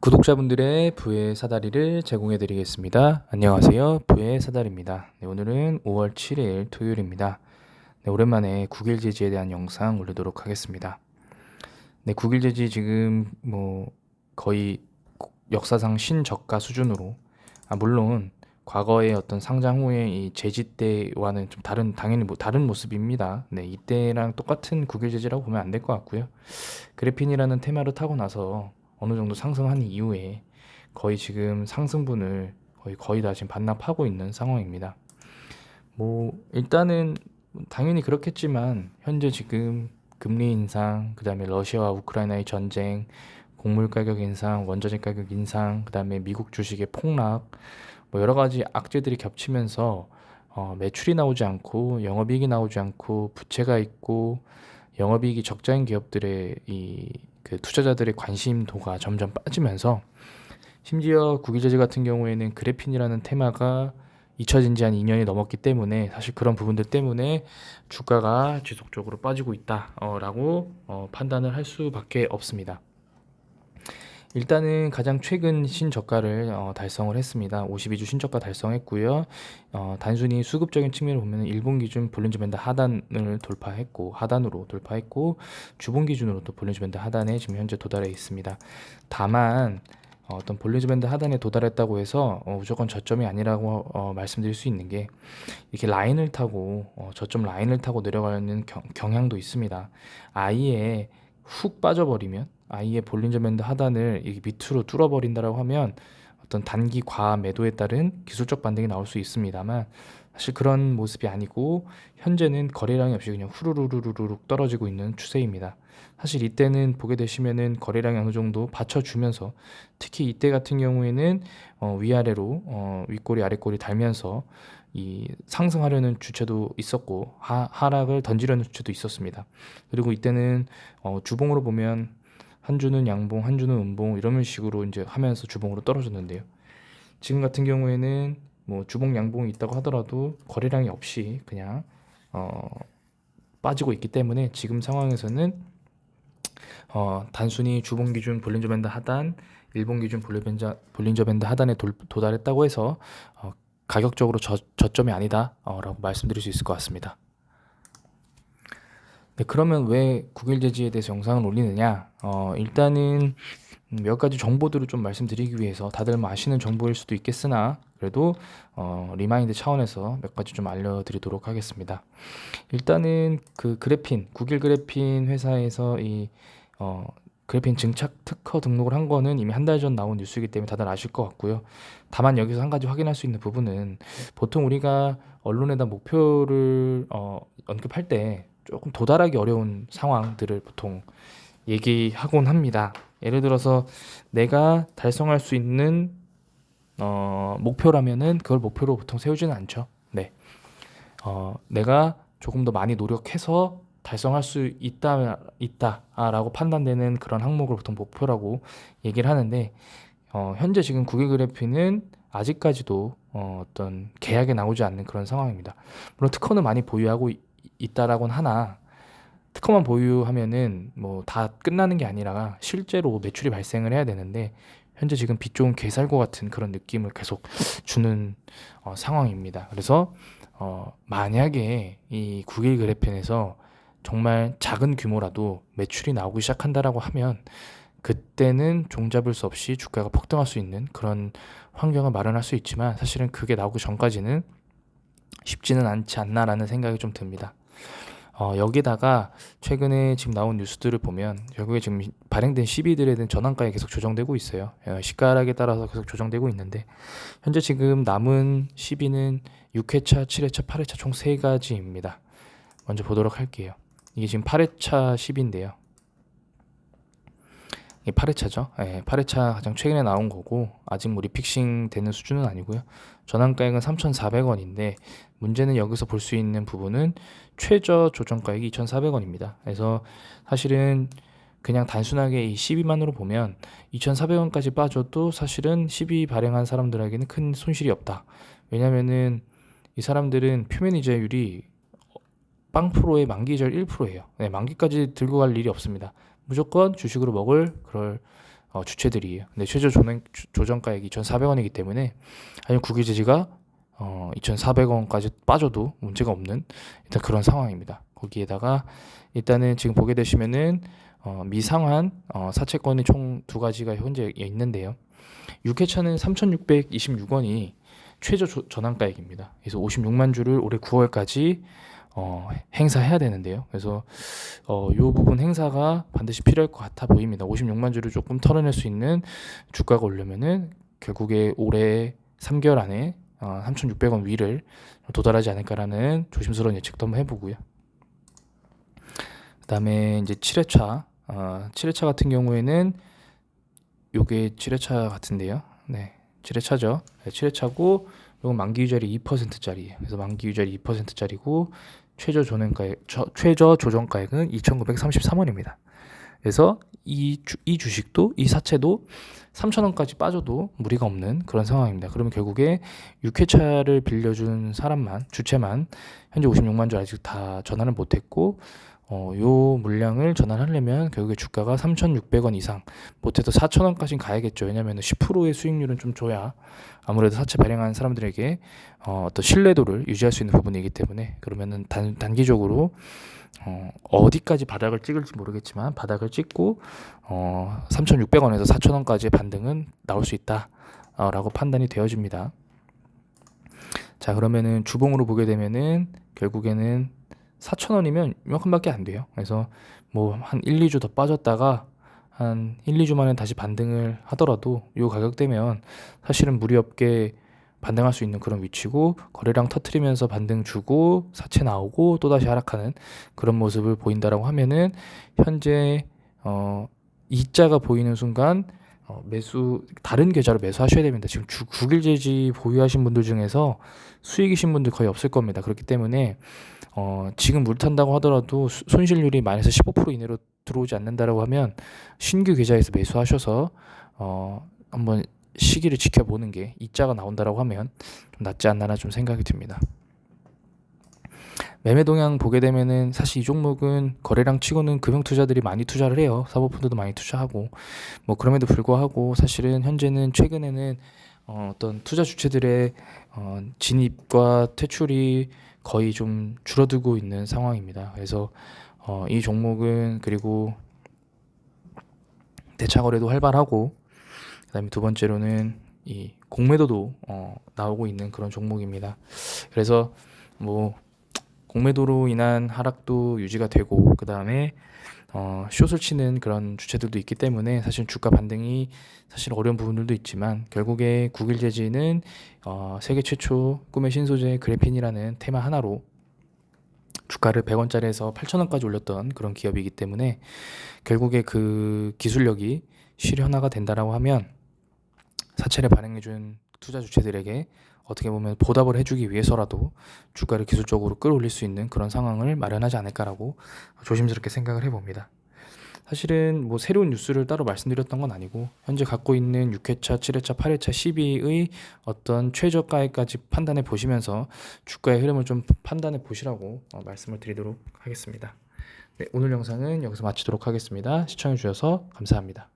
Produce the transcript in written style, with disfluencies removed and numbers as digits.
구독자분들의 부의 사다리를 제공해 드리겠습니다. 안녕하세요. 부의 사다리입니다. 네, 오늘은 5월 7일 토요일입니다. 네, 오랜만에 국일제지에 대한 영상 올리도록 하겠습니다. 네, 국일제지 지금 거의 역사상 신저가 수준으로, 물론 과거의 어떤 상장 후에 이 제지 때와는 좀 당연히 다른 모습입니다. 네, 이때랑 똑같은 국일제지라고 보면 안 될 것 같고요. 그래핀이라는 테마를 타고 나서 어느 정도 상승한 이후에 거의 지금 상승분을 거의 다 지금 반납하고 있는 상황입니다. 일단은 당연히 그렇겠지만 현재 지금 금리 인상, 그다음에 러시아와 우크라이나의 전쟁, 곡물 가격 인상, 원자재 가격 인상, 그다음에 미국 주식의 폭락, 여러 가지 악재들이 겹치면서 매출이 나오지 않고 영업이익이 나오지 않고 부채가 있고 영업이익이 적자인 기업들의 그 투자자들의 관심도가 점점 빠지면서, 심지어 국유제재 같은 경우에는 그래핀이라는 테마가 잊혀진 지 한 2년이 넘었기 때문에 사실 그런 부분들 때문에 주가가 지속적으로 빠지고 있다라고 판단을 할 수밖에 없습니다. 일단은 가장 최근 신저가를 달성을 했습니다. 52주 신저가 달성했고요. 단순히 수급적인 측면을 보면 일본 기준 볼린저 밴드 하단으로 돌파했고 주봉 기준으로 또 볼린저 밴드 하단에 지금 현재 도달해 있습니다. 다만 어떤 볼린저 밴드 하단에 도달했다고 해서 무조건 저점이 아니라고 말씀드릴 수 있는 게, 이렇게 라인을 타고 저점 라인을 타고 내려가는 경향도 있습니다. 아예 훅 빠져버리면, 아예 볼린저 밴드 하단을 이게 밑으로 뚫어버린다라고 하면 어떤 단기 과하 매도에 따른 기술적 반등이 나올 수 있습니다만, 사실 그런 모습이 아니고 현재는 거래량이 없이 그냥 후루루루루룩 떨어지고 있는 추세입니다. 사실 이때는 보게 되시면은 거래량이 어느 정도 받쳐주면서, 특히 이때 같은 경우에는 위아래로 윗꼬리 아랫꼬리 달면서 이 상승하려는 주체도 있었고 하락을 던지려는 주체도 있었습니다. 그리고 이때는 주봉으로 보면 한 주는 양봉, 한 주는 음봉 이런 식으로 이제 하면서 주봉으로 떨어졌는데요. 지금 같은 경우에는 주봉 양봉이 있다고 하더라도 거래량이 없이 그냥 빠지고 있기 때문에 지금 상황에서는 단순히 주봉 기준 볼린저 밴드 하단, 일봉 기준 볼린저 밴드 하단에 도달했다고 해서 가격적으로 저점이 아니다 라고 말씀드릴 수 있을 것 같습니다. 네, 그러면 왜 국일제지에 대해서 영상을 올리느냐? 일단은 몇 가지 정보들을 좀 말씀드리기 위해서, 다들 아시는 정보일 수도 있겠으나 그래도 리마인드 차원에서 몇 가지 좀 알려드리도록 하겠습니다. 일단은 그 국일 그래핀 회사에서 이 그래핀 증착 특허 등록을 한 거는 이미 한 달 전 나온 뉴스이기 때문에 다들 아실 것 같고요. 다만 여기서 한 가지 확인할 수 있는 부분은, 보통 우리가 언론에다 목표를 언급할 때 조금 도달하기 어려운 상황들을 보통 얘기하곤 합니다. 예를 들어서 내가 달성할 수 있는 목표라면은 그걸 목표로 보통 세우지는 않죠. 네. 내가 조금 더 많이 노력해서 달성할 수 있다라고 판단되는 그런 항목을 보통 목표라고 얘기를 하는데, 현재 지금 국일 그래핀은 아직까지도 어떤 계약에 나오지 않는 그런 상황입니다. 물론 특허는 많이 보유하고 있다라고는 하나, 특허만 보유하면은 다 끝나는 게 아니라 실제로 매출이 발생을 해야 되는데, 현재 지금 빛 좋은 개살구 같은 그런 느낌을 계속 주는 상황입니다. 그래서 만약에 이 국일 그래핀에서 정말 작은 규모라도 매출이 나오기 시작한다라고 하면, 그때는 종잡을 수 없이 주가가 폭등할 수 있는 그런 환경을 마련할 수 있지만, 사실은 그게 나오기 전까지는 쉽지는 않지 않나라는 생각이 좀 듭니다. 여기다가 최근에 지금 나온 뉴스들을 보면 결국에 지금 발행된 시비들에 대한 전환가에 계속 조정되고 있어요. 시가락에 따라서 계속 조정되고 있는데, 현재 지금 남은 시비는 6회차, 7회차, 8회차 총 3가지입니다. 먼저 보도록 할게요. 이게 지금 8회차 시비인데요. 이게 8회차죠. 8회차 가장 최근에 나온 거고, 아직 리픽싱 되는 수준은 아니고요. 전환가액은 3,400원인데 문제는 여기서 볼 수 있는 부분은 최저 조정가액이 2,400원입니다. 그래서 사실은 그냥 단순하게 이 12만으로 보면 2,400원까지 빠져도 사실은 12 발행한 사람들에게는 큰 손실이 없다. 왜냐면은 이 사람들은 표면 이자율이 빵프로의 만기이자율 1%예요. 네, 만기까지 들고 갈 일이 없습니다. 무조건 주식으로 먹을 그럴 주체들이에요. 근데 최저 조정가액이 2,400원이기 때문에 아니면 국유제지가 2,400원까지 빠져도 문제가 없는 일단 그런 상황입니다. 거기에다가 일단은 지금 보게 되시면은 미상환 사채권이 총 두 가지가 현재 있는데요. 6회차는 3,626원이 최저 전환가액입니다. 그래서 56만 주를 올해 9월까지 행사해야 되는데요. 그래서 이 부분 행사가 반드시 필요할 것 같아 보입니다. 56만 주를 조금 털어낼 수 있는 주가가 오려면은 결국에 올해 3개월 안에 3,600원 위를 도달하지 않을까라는 조심스러운 예측도 한번 해보고요. 그다음에 이제 7회차 7회차 같은 경우에는 요게 7회차 같은데요. 네, 7회차죠. 네, 7회차고 요건 만기 유절이 2%짜리예요. 그래서 만기 유절이 2%짜리고 최저 조정가액은 2,933원입니다. 그래서 이 주식도 이 사채도 3,000원까지 빠져도 무리가 없는 그런 상황입니다. 그러면 결국에 6회차를 빌려준 사람만 주체만 현재 56만 주 아직 다 전환을 못했고 요 물량을 전환하려면 결국에 주가가 3,600원 이상 못해도 4,000원까지 가야겠죠. 왜냐하면 10%의 수익률은 좀 줘야 아무래도 사채 발행하는 사람들에게 어떤 신뢰도를 유지할 수 있는 부분이기 때문에 그러면은 단기적으로 어디까지 바닥을 찍을지 모르겠지만 바닥을 찍고 3,600원에서 4,000원까지의 반등은 나올 수 있다 라고 판단이 되어집니다. 자, 그러면은 주봉으로 보게 되면은 결국에는 4,000원이면 이만큼밖에 안 돼요. 그래서 뭐 한 1, 2주 더 빠졌다가 한 1, 2주 만에 다시 반등을 하더라도 이 가격대면 사실은 무리 없게 반등할 수 있는 그런 위치고 거래량 터트리면서 반등 주고 사채 나오고 또다시 하락하는 그런 모습을 보인다라고 하면은 현재 이자가 보이는 순간 다른 계좌로 매수하셔야 됩니다. 지금 9일제지 보유하신 분들 중에서 수익이신 분들 거의 없을 겁니다. 그렇기 때문에 지금 물 탄다고 하더라도 손실률이 마이너스 15% 이내로 들어오지 않는다라고 하면 신규 계좌에서 매수하셔서 한번 시기를 지켜보는 게 이자가 나온다라고 하면 좀 낫지 않나 좀 생각이 듭니다. 매매 동향 보게 되면은 사실 이 종목은 거래량 치고는 금융 투자들이 많이 투자를 해요. 사모펀드도 많이 투자하고 뭐 그럼에도 불구하고 사실은 현재는 최근에는 어떤 투자 주체들의 진입과 퇴출이 거의 좀 줄어들고 있는 상황입니다. 그래서 이 종목은 그리고 대차 거래도 활발하고 그다음에 두 번째로는 이 공매도도 나오고 있는 그런 종목입니다. 그래서 뭐 공매도로 인한 하락도 유지가 되고 그 다음에 숏을 치는 그런 주체들도 있기 때문에 사실 주가 반등이 사실 어려운 부분들도 있지만 결국에 국일제지는 세계 최초 꿈의 신소재 그래핀이라는 테마 하나로 주가를 100원짜리에서 8,000원까지 올렸던 그런 기업이기 때문에 결국에 그 기술력이 실현화가 된다라고 하면 사채를 발행해준 투자 주체들에게 어떻게 보면 보답을 해주기 위해서라도 주가를 기술적으로 끌어올릴 수 있는 그런 상황을 마련하지 않을까라고 조심스럽게 생각을 해봅니다. 사실은 뭐 새로운 뉴스를 따로 말씀드렸던 건 아니고 현재 갖고 있는 6회차, 7회차, 8회차, 12의 어떤 최저가액까지 판단해 보시면서 주가의 흐름을 좀 판단해 보시라고 말씀을 드리도록 하겠습니다. 네, 오늘 영상은 여기서 마치도록 하겠습니다. 시청해 주셔서 감사합니다.